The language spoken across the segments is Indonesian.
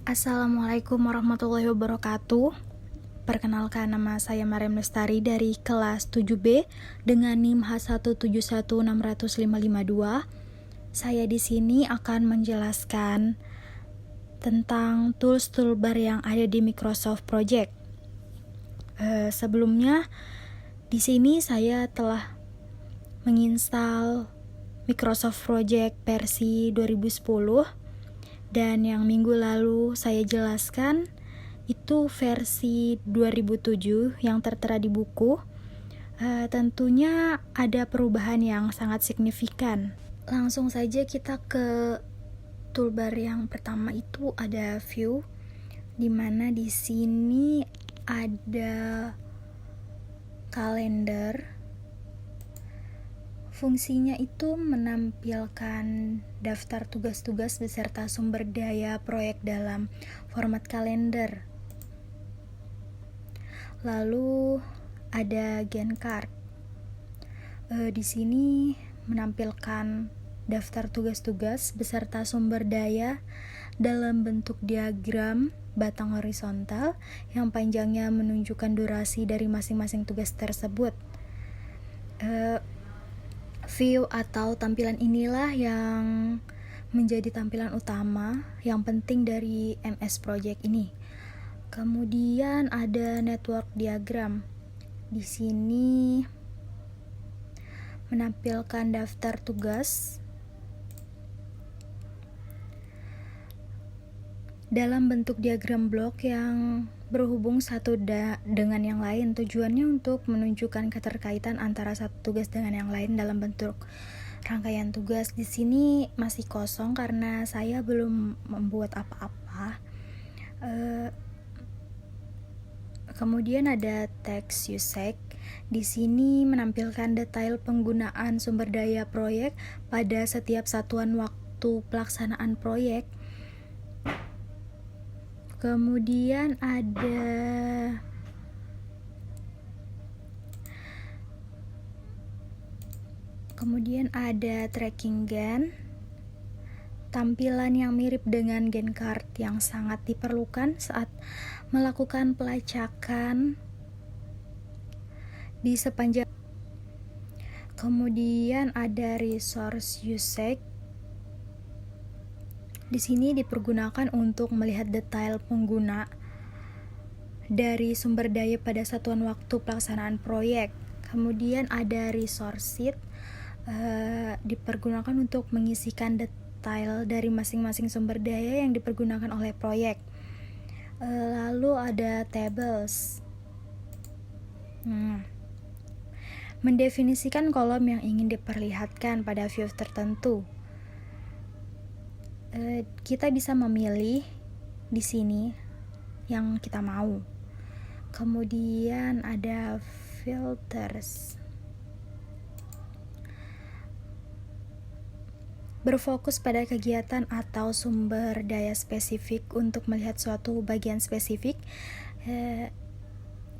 Assalamualaikum warahmatullahi wabarakatuh. Perkenalkan, nama saya Mariam Lestari dari kelas 7B dengan NIM H171600552. Saya di sini akan menjelaskan tentang tools toolbar yang ada di Microsoft Project. Sebelumnya di sini saya telah menginstal Microsoft Project versi 2010. Dan yang minggu lalu saya jelaskan itu versi 2007 yang tertera di buku. Tentunya ada perubahan yang sangat signifikan. Langsung saja kita ke toolbar yang pertama, itu ada view, dimana di sini ada kalender. Fungsinya itu menampilkan daftar tugas-tugas beserta sumber daya proyek dalam format kalender. Lalu ada Gantt chart. Di sini menampilkan daftar tugas-tugas beserta sumber daya dalam bentuk diagram batang horizontal yang panjangnya menunjukkan durasi dari masing-masing tugas tersebut. View atau tampilan inilah yang menjadi tampilan utama yang penting dari MS Project ini. Kemudian ada network diagram. Di sini menampilkan daftar tugas dalam bentuk diagram blok yang berhubung satu dengan yang lain. Tujuannya untuk menunjukkan keterkaitan antara satu tugas dengan yang lain dalam bentuk rangkaian tugas. Di sini masih kosong karena saya belum membuat apa-apa. Kemudian ada text usage. Di sini menampilkan detail penggunaan sumber daya proyek pada setiap satuan waktu pelaksanaan proyek. Kemudian ada tracking Gantt, tampilan yang mirip dengan Gantt chart yang sangat diperlukan saat melakukan pelacakan di sepanjang. Kemudian ada resource usage. Di sini dipergunakan untuk melihat detail pengguna dari sumber daya pada satuan waktu pelaksanaan proyek. Kemudian ada resource sheet, dipergunakan untuk mengisikan detail dari masing-masing sumber daya yang dipergunakan oleh proyek. Lalu ada tables, mendefinisikan kolom yang ingin diperlihatkan pada view tertentu. Kita bisa memilih di sini yang kita mau. Kemudian ada filters, berfokus pada kegiatan atau sumber daya spesifik. Untuk melihat suatu bagian spesifik,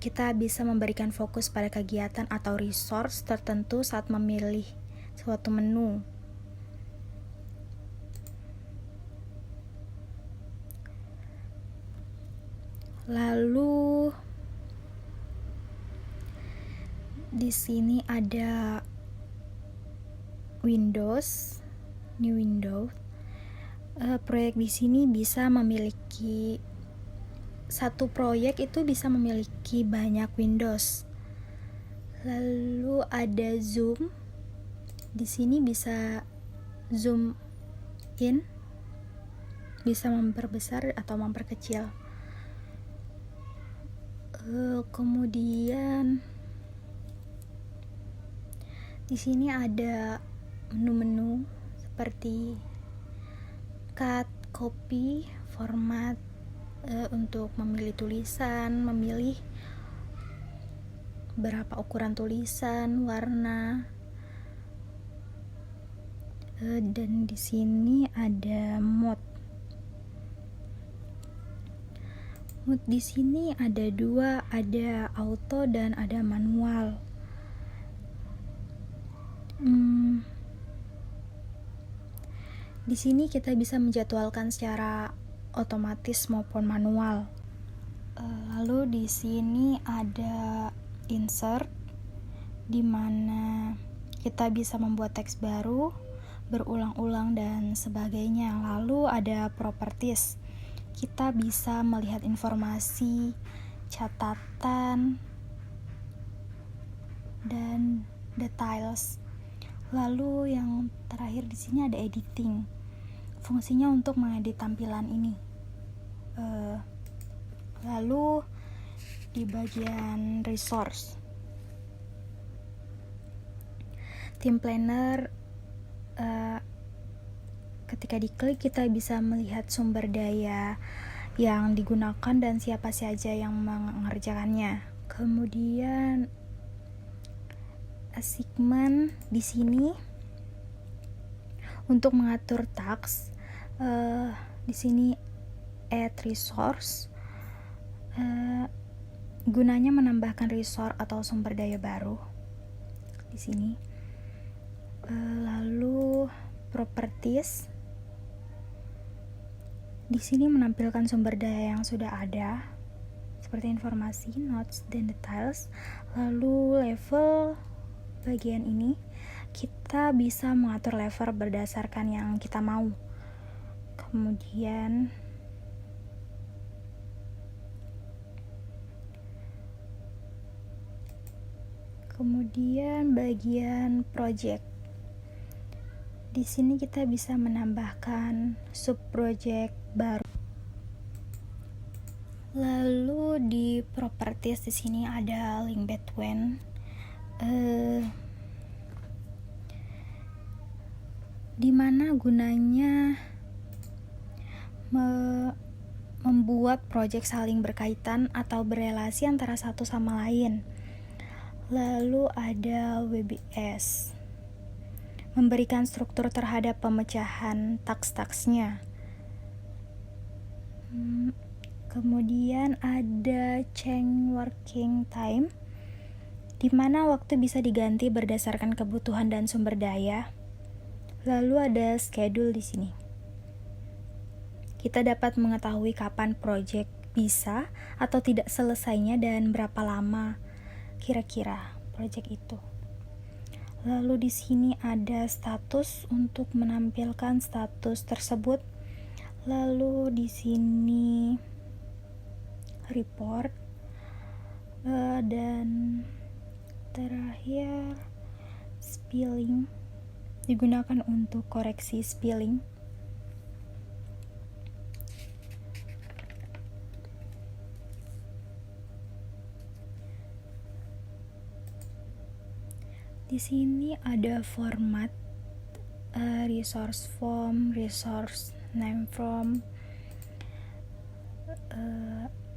kita bisa memberikan fokus pada kegiatan atau resource tertentu saat memilih suatu menu. Lalu di sini ada Windows, new window. Proyek di sini bisa memiliki satu proyek itu bisa memiliki banyak Windows. Lalu ada zoom. Di sini bisa zoom in, bisa memperbesar atau memperkecil. Kemudian di sini ada menu-menu seperti cut, copy, format, untuk memilih tulisan, memilih berapa ukuran tulisan, warna. Dan di sini ada mode. Mode di sini ada dua, ada auto dan ada manual. Di sini kita bisa menjadwalkan secara otomatis maupun manual. Lalu di sini ada insert, di mana kita bisa membuat teks baru, berulang-ulang dan sebagainya. Lalu ada properties, kita bisa melihat informasi, catatan, dan details. Lalu yang terakhir di sini ada editing, fungsinya untuk mengedit tampilan ini. Lalu di bagian resource, Team Planner, ketika diklik kita bisa melihat sumber daya yang digunakan dan siapa saja yang mengerjakannya. Kemudian assignment di sini untuk mengatur task. Di sini add resource, gunanya menambahkan resource atau sumber daya baru di sini. Lalu properties, di sini menampilkan sumber daya yang sudah ada seperti informasi, notes, dan details. Lalu level, bagian ini kita bisa mengatur level berdasarkan yang kita mau. Kemudian bagian project, di sini kita bisa menambahkan sub project baru. Lalu di properties di sini ada link between, di mana gunanya membuat project saling berkaitan atau berelasi antara satu sama lain. Lalu ada WBS, memberikan struktur terhadap pemecahan task-tasknya. Kemudian ada change working time, di mana waktu bisa diganti berdasarkan kebutuhan dan sumber daya. Lalu ada schedule di sini. Kita dapat mengetahui kapan project bisa atau tidak selesainya dan berapa lama kira-kira project itu. Lalu di sini ada status untuk menampilkan status tersebut. Lalu di sini report, dan terakhir spelling, digunakan untuk koreksi spelling. Di sini ada format, resource form, resource name form,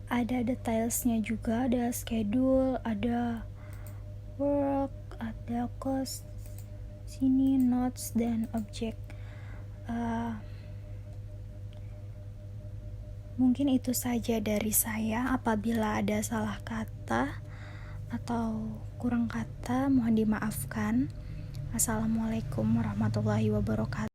ada detailsnya juga, ada schedule, ada work, ada cost, sini notes dan object. Mungkin itu saja dari saya. Apabila ada salah kata atau kurang kata, mohon dimaafkan. Assalamualaikum warahmatullahi wabarakatuh.